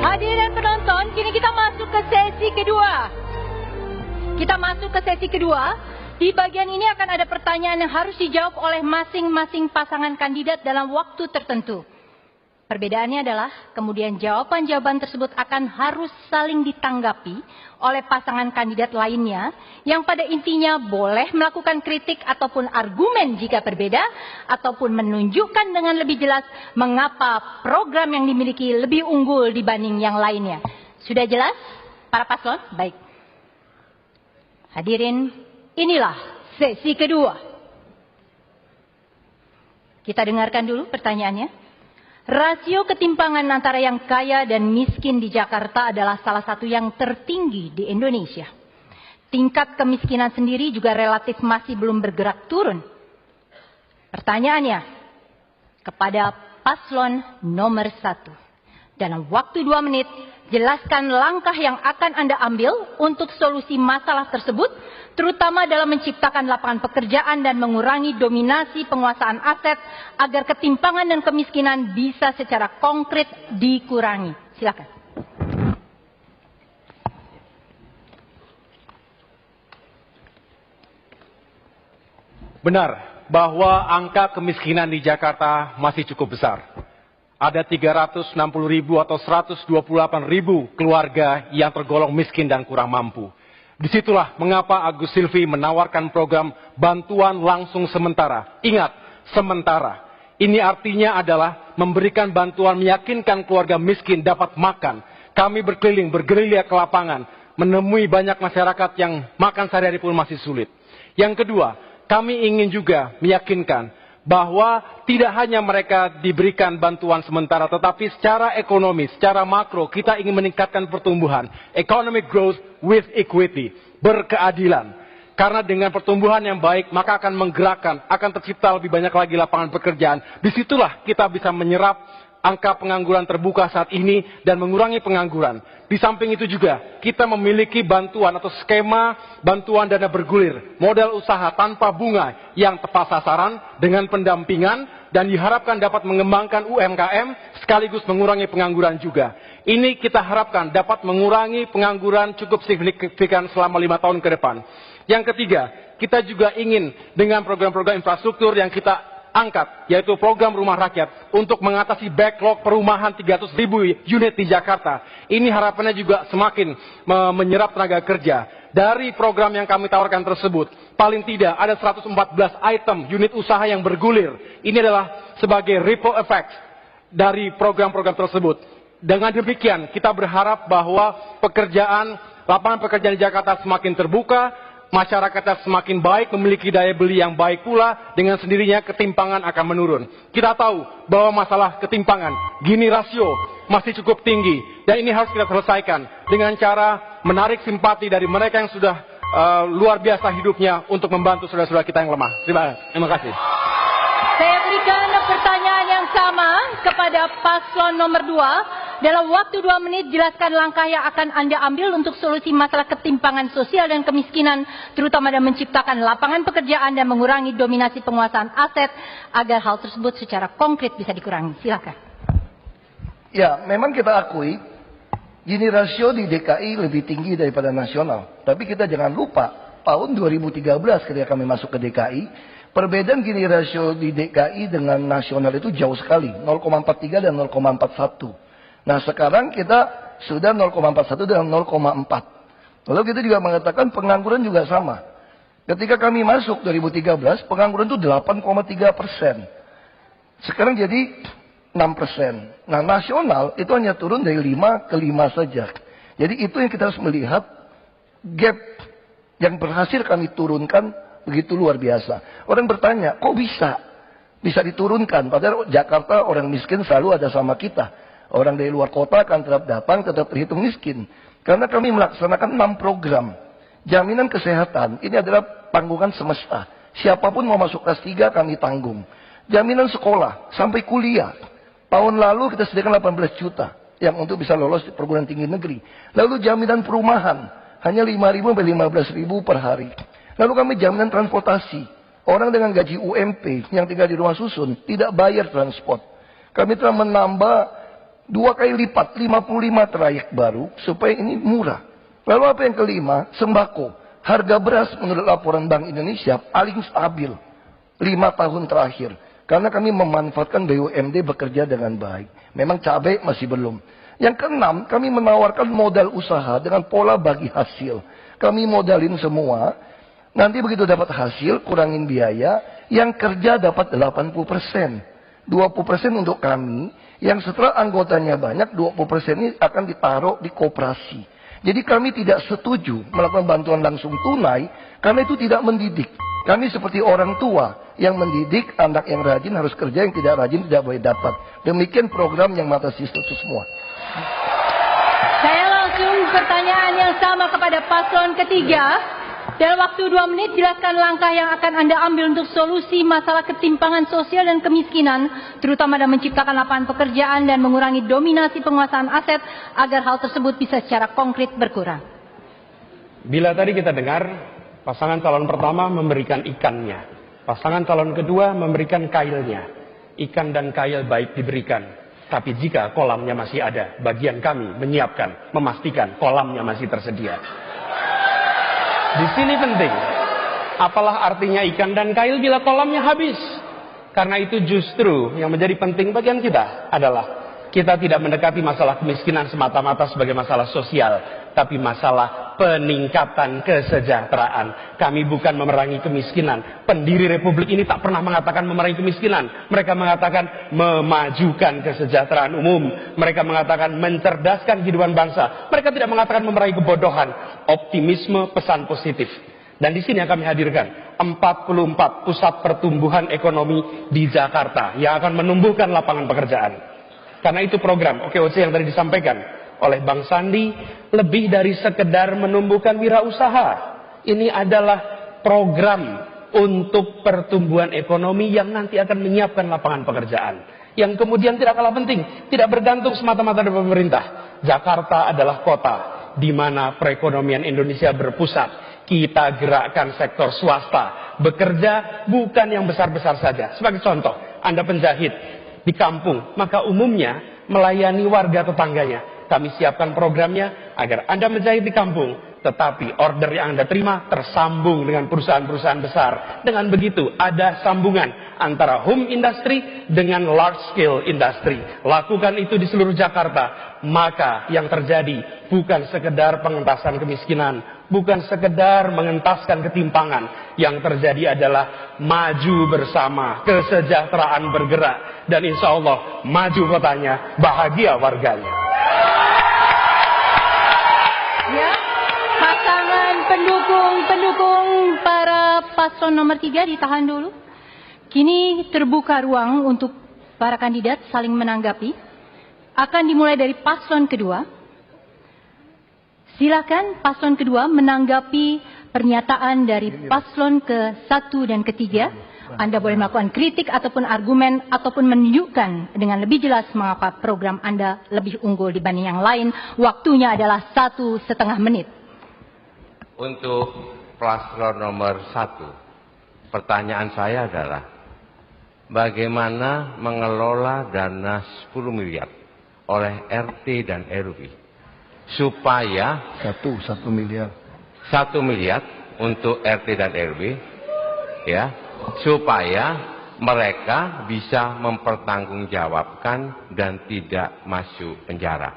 Hadirin penonton, kini kita masuk ke sesi kedua. Di bagian ini akan ada pertanyaan yang harus dijawab oleh masing-masing pasangan kandidat dalam waktu tertentu. Perbedaannya adalah kemudian jawaban-jawaban tersebut akan harus saling ditanggapi oleh pasangan kandidat lainnya yang pada intinya boleh melakukan kritik ataupun argumen jika berbeda ataupun menunjukkan dengan lebih jelas mengapa program yang dimiliki lebih unggul dibanding yang lainnya. Sudah jelas para paslon? Baik. Hadirin, inilah sesi kedua. Kita dengarkan dulu pertanyaannya. Rasio ketimpangan antara yang kaya dan miskin di Jakarta adalah salah satu yang tertinggi di Indonesia. Tingkat kemiskinan sendiri juga relatif masih belum bergerak turun. Pertanyaannya kepada paslon nomor 1. Dalam waktu 2 menit, jelaskan langkah yang akan Anda ambil untuk solusi masalah tersebut, terutama dalam menciptakan lapangan pekerjaan dan mengurangi dominasi penguasaan aset agar ketimpangan dan kemiskinan bisa secara konkret dikurangi. Silakan. Benar bahwa angka kemiskinan di Jakarta masih cukup besar. Ada 360.000 atau 128.000 keluarga yang tergolong miskin dan kurang mampu. Disitulah mengapa Agus Silvi menawarkan program bantuan langsung sementara. Ingat, sementara. Ini artinya adalah memberikan bantuan meyakinkan keluarga miskin dapat makan. Kami berkeliling, bergerilya ke lapangan, menemui banyak masyarakat yang makan sehari-hari pun masih sulit. Yang kedua, kami ingin juga meyakinkan bahwa tidak hanya mereka diberikan bantuan sementara, tetapi secara ekonomi, secara makro, kita ingin meningkatkan pertumbuhan. Economic growth with equity, berkeadilan. Karena dengan pertumbuhan yang baik, maka akan menggerakkan, akan tercipta lebih banyak lagi lapangan pekerjaan. Disitulah kita bisa menyerap angka pengangguran terbuka saat ini dan mengurangi pengangguran. Di samping itu juga, kita memiliki bantuan atau skema bantuan dana bergulir, modal usaha tanpa bunga yang tepat sasaran dengan pendampingan dan diharapkan dapat mengembangkan UMKM sekaligus mengurangi pengangguran juga. Ini kita harapkan dapat mengurangi pengangguran cukup signifikan selama 5 tahun ke depan. Yang ketiga, kita juga ingin dengan program-program infrastruktur yang kita angkat, yaitu program rumah rakyat untuk mengatasi backlog perumahan 300.000 unit di Jakarta. Ini harapannya juga semakin menyerap tenaga kerja. Dari program yang kami tawarkan tersebut, paling tidak ada 114 item unit usaha yang bergulir. Ini adalah sebagai ripple effect dari program-program tersebut. Dengan demikian, kita berharap bahwa lapangan pekerjaan di Jakarta semakin terbuka, masyarakatnya semakin baik, memiliki daya beli yang baik pula, dengan sendirinya ketimpangan akan menurun. Kita tahu bahwa masalah ketimpangan, Gini rasio masih cukup tinggi, dan ini harus kita selesaikan dengan cara menarik simpati dari mereka yang sudah luar biasa hidupnya untuk membantu saudara-saudara kita yang lemah. Terima kasih. Saya berikan pertanyaan yang sama kepada paslon nomor 2. Dalam waktu 2 menit, jelaskan langkah yang akan Anda ambil untuk solusi masalah ketimpangan sosial dan kemiskinan, terutama dalam menciptakan lapangan pekerjaan dan mengurangi dominasi penguasaan aset, agar hal tersebut secara konkret bisa dikurangi. Silakan. Ya, memang kita akui, Gini rasio di DKI lebih tinggi daripada nasional. Tapi kita jangan lupa, tahun 2013 ketika kami masuk ke DKI, perbedaan Gini rasio di DKI dengan nasional itu jauh sekali, 0,43 dan 0,41. Nah sekarang kita sudah 0,41 dan 0,4. Lalu kita juga mengatakan pengangguran juga sama. Ketika kami masuk 2013, pengangguran itu 8,3%. Sekarang jadi 6%. Nah nasional itu hanya turun dari 5 ke 5 saja. Jadi itu yang kita harus melihat, gap yang berhasil kami turunkan begitu luar biasa. Orang bertanya, kok bisa? Bisa diturunkan, padahal Jakarta orang miskin selalu ada sama kita. Orang dari luar kota akan tetap datang, tetap terhitung miskin. Karena kami melaksanakan 6 program. Jaminan kesehatan, ini adalah tanggungan semesta. Siapapun mau masuk kelas 3 kami tanggung. Jaminan sekolah, sampai kuliah. Tahun lalu kita sediakan 18 juta. Yang untuk bisa lolos di perguruan tinggi negeri. Lalu jaminan perumahan, hanya 5.000 sampai 15.000 per hari. Lalu kami jaminan transportasi. Orang dengan gaji UMP yang tinggal di rumah susun, tidak bayar transport. Kami telah menambah 2 kali lipat, 55 trayek baru supaya ini murah. Lalu apa yang kelima? Sembako. Harga beras menurut laporan Bank Indonesia paling stabil 5 tahun terakhir. Karena kami memanfaatkan BUMD bekerja dengan baik. Memang cabai masih belum. Yang keenam, kami menawarkan modal usaha dengan pola bagi hasil. Kami modalin semua. Nanti begitu dapat hasil, kurangin biaya. Yang kerja dapat 80%. 20% untuk kami. Yang setelah anggotanya banyak, 20% ini akan ditaruh di koperasi. Jadi kami tidak setuju melakukan bantuan langsung tunai. Karena itu tidak mendidik. Kami seperti orang tua yang mendidik anak yang rajin harus kerja, yang tidak rajin tidak boleh dapat. Demikian program yang mata siswa itu semua. Saya langsung pertanyaan yang sama kepada paslon ketiga. Dalam waktu 2 menit, jelaskan langkah yang akan Anda ambil untuk solusi masalah ketimpangan sosial dan kemiskinan, terutama dalam menciptakan lapangan pekerjaan dan mengurangi dominasi penguasaan aset, agar hal tersebut bisa secara konkret berkurang. Bila tadi kita dengar, pasangan calon pertama memberikan ikannya, pasangan calon kedua memberikan kailnya. Ikan dan kail baik diberikan, tapi jika kolamnya masih ada, bagian kami menyiapkan, memastikan kolamnya masih tersedia. Di sini penting, apalah artinya ikan dan kail bila kolamnya habis? Karena itu justru yang menjadi penting bagian kita adalah kita tidak mendekati masalah kemiskinan semata-mata sebagai masalah sosial, tapi masalah peningkatan kesejahteraan. Kami bukan memerangi kemiskinan. Pendiri republik ini tak pernah mengatakan memerangi kemiskinan. Mereka mengatakan memajukan kesejahteraan umum. Mereka mengatakan mencerdaskan kehidupan bangsa. Mereka tidak mengatakan memerangi kebodohan. Optimisme, pesan positif. Dan di sini yang kami hadirkan 44 pusat pertumbuhan ekonomi di Jakarta yang akan menumbuhkan lapangan pekerjaan. Karena itu program OKOC yang tadi disampaikan oleh Bang Sandi lebih dari sekedar menumbuhkan wirausaha. Ini adalah program untuk pertumbuhan ekonomi yang nanti akan menyiapkan lapangan pekerjaan. Yang kemudian tidak kalah penting, tidak bergantung semata-mata dari pemerintah. Jakarta adalah kota di mana perekonomian Indonesia berpusat. Kita gerakkan sektor swasta, bekerja bukan yang besar-besar saja. Sebagai contoh, Anda penjahit di kampung, maka umumnya melayani warga tetangganya. Kami siapkan programnya agar Anda menjahit di kampung, tetapi order yang Anda terima tersambung dengan perusahaan-perusahaan besar. Dengan begitu ada sambungan antara home industry dengan large scale industry. Lakukan itu di seluruh Jakarta, maka yang terjadi bukan sekedar pengentasan kemiskinan, bukan sekedar mengentaskan ketimpangan. Yang terjadi adalah maju bersama, kesejahteraan bergerak, dan insya Allah maju kotanya, bahagia warganya. Ya, pasangan pendukung para paslon nomor 3 ditahan dulu. Kini terbuka ruang untuk para kandidat saling menanggapi. Akan dimulai dari paslon kedua. Silakan paslon kedua menanggapi pernyataan dari paslon ke-1 dan ke-3. Anda boleh melakukan kritik ataupun argumen ataupun menunjukkan dengan lebih jelas mengapa program Anda lebih unggul dibanding yang lain. Waktunya adalah 1,5 menit. Untuk paslon nomor 1, pertanyaan saya adalah bagaimana mengelola dana 10 miliar oleh RT dan RW supaya 1 miliar 1 miliar untuk RT dan RW, ya, supaya mereka bisa mempertanggungjawabkan dan tidak masuk penjara.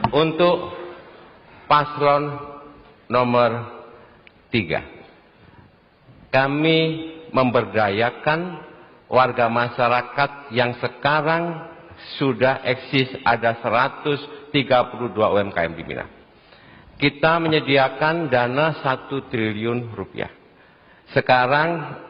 Untuk paslon nomor 3, kami memberdayakan warga masyarakat yang sekarang sudah eksis, ada 132 UMKM di Minang. Kita menyediakan dana 1 triliun rupiah. Sekarang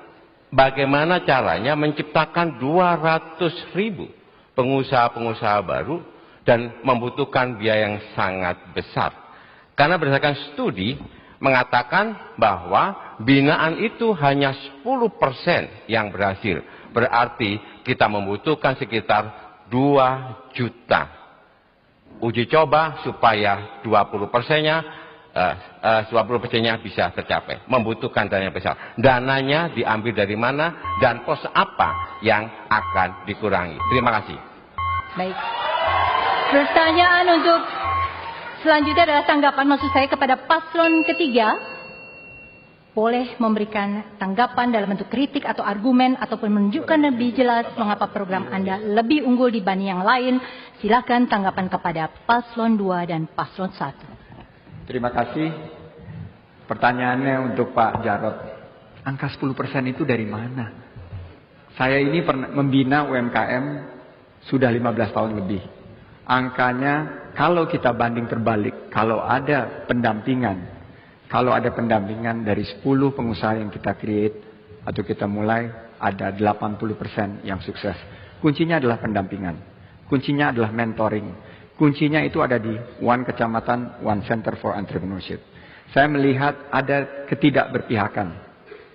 bagaimana caranya menciptakan 200.000 pengusaha-pengusaha baru dan membutuhkan biaya yang sangat besar. Karena berdasarkan studi mengatakan bahwa binaan itu hanya 10% yang berhasil. Berarti kita membutuhkan sekitar 2 juta uji coba supaya 20%-nya bisa tercapai. Membutuhkan dana yang besar. Dananya diambil dari mana dan pos apa yang akan dikurangi. Terima kasih. Baik. Pertanyaan untuk selanjutnya adalah tanggapan maksud saya kepada paslon ketiga. Boleh memberikan tanggapan dalam bentuk kritik atau argumen ataupun menunjukkan lebih jelas mengapa program Anda lebih unggul dibanding yang lain. Silakan tanggapan kepada paslon 2 dan paslon 1. Terima kasih. Pertanyaannya untuk Pak Jarod. Angka 10% itu dari mana? Saya ini pernah membina UMKM sudah 15 tahun lebih. Angkanya kalau kita banding terbalik, kalau ada pendampingan dari 10 pengusaha yang kita create atau kita mulai, ada 80% yang sukses. Kuncinya adalah pendampingan. Kuncinya adalah mentoring. Kuncinya itu ada di One Kecamatan, One Center for Entrepreneurship. Saya melihat ada ketidakberpihakan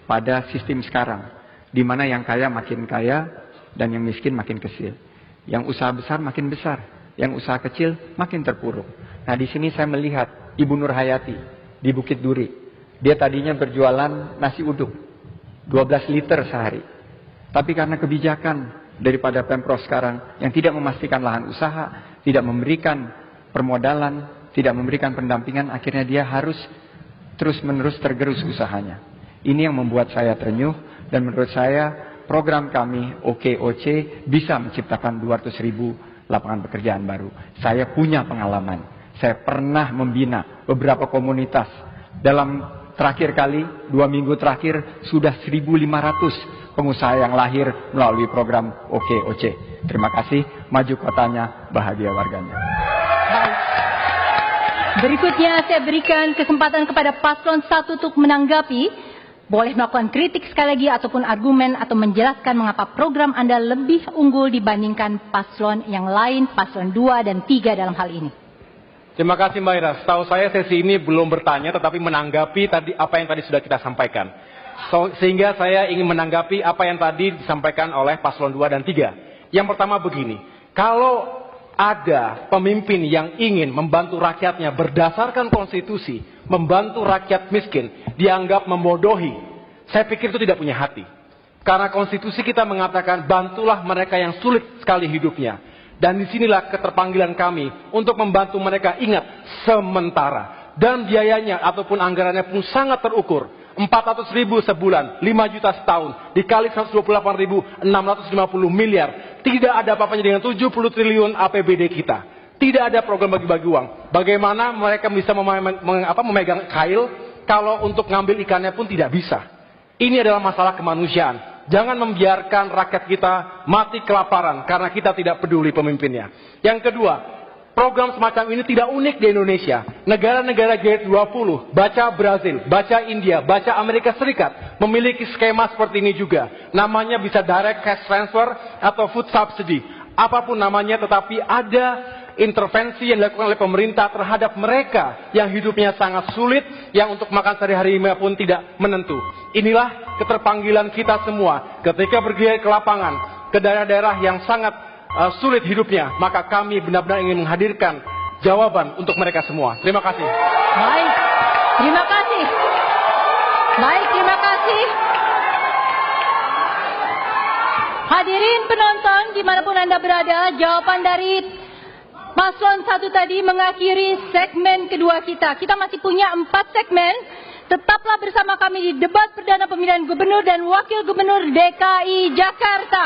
pada sistem sekarang, di mana yang kaya makin kaya dan yang miskin makin kecil. Yang usaha besar makin besar, yang usaha kecil makin terpuruk. Nah, di sini saya melihat Ibu Nur Hayati di Bukit Duri. Dia tadinya berjualan nasi uduk 12 liter sehari. Tapi karena kebijakan daripada Pemprov sekarang yang tidak memastikan lahan usaha, tidak memberikan permodalan, tidak memberikan pendampingan, akhirnya dia harus terus-menerus tergerus usahanya. Ini yang membuat saya terenyuh, dan menurut saya program kami OKOC bisa menciptakan 200.000 lapangan pekerjaan baru. Saya punya pengalaman. Saya pernah membina beberapa komunitas. Dalam terakhir kali, 2 minggu terakhir, sudah 1.500 pengusaha yang lahir melalui program OKOC. Terima kasih, maju kotanya, bahagia warganya. Baik. Berikutnya saya berikan kesempatan kepada paslon 1 untuk menanggapi. Boleh melakukan kritik sekali lagi ataupun argumen atau menjelaskan mengapa program Anda lebih unggul dibandingkan paslon yang lain, paslon 2 dan 3 dalam hal ini. Terima kasih Mbak Ira. Setahu saya sesi ini belum bertanya tetapi menanggapi tadi apa yang tadi sudah kita sampaikan. Sehingga saya ingin menanggapi apa yang tadi disampaikan oleh paslon 2 dan 3. Yang pertama begini, kalau ada pemimpin yang ingin membantu rakyatnya berdasarkan konstitusi, membantu rakyat miskin, dianggap membodohi, saya pikir itu tidak punya hati. Karena konstitusi kita mengatakan bantulah mereka yang sulit sekali hidupnya. Dan disinilah keterpanggilan kami untuk membantu mereka. Ingat, sementara. Dan biayanya ataupun anggarannya pun sangat terukur. 400.000 sebulan, 5 juta setahun, dikali 128.650 miliar. Tidak ada apa-apanya dengan 70 triliun APBD kita. Tidak ada program bagi-bagi uang. Bagaimana mereka bisa memegang kail kalau untuk ngambil ikannya pun tidak bisa. Ini adalah masalah kemanusiaan. Jangan membiarkan rakyat kita mati kelaparan karena kita tidak peduli pemimpinnya. Yang kedua, program semacam ini tidak unik di Indonesia. Negara-negara G20, baca Brazil, baca India, baca Amerika Serikat, memiliki skema seperti ini juga. Namanya bisa direct cash transfer atau food subsidy. Apapun namanya, tetapi ada intervensi yang dilakukan oleh pemerintah terhadap mereka yang hidupnya sangat sulit, yang untuk makan sehari-hari pun tidak menentu. Inilah keterpanggilan kita semua ketika pergi ke lapangan, ke daerah-daerah yang sangat sulit hidupnya, maka kami benar-benar ingin menghadirkan jawaban untuk mereka semua. Terima kasih. Baik, terima kasih. Baik, terima kasih. Hadirin penonton, dimanapun Anda berada, jawaban dari paslon 1 tadi mengakhiri segmen kedua kita. Kita masih punya 4 segmen. Tetaplah bersama kami di debat perdana pemilihan gubernur dan wakil gubernur DKI Jakarta.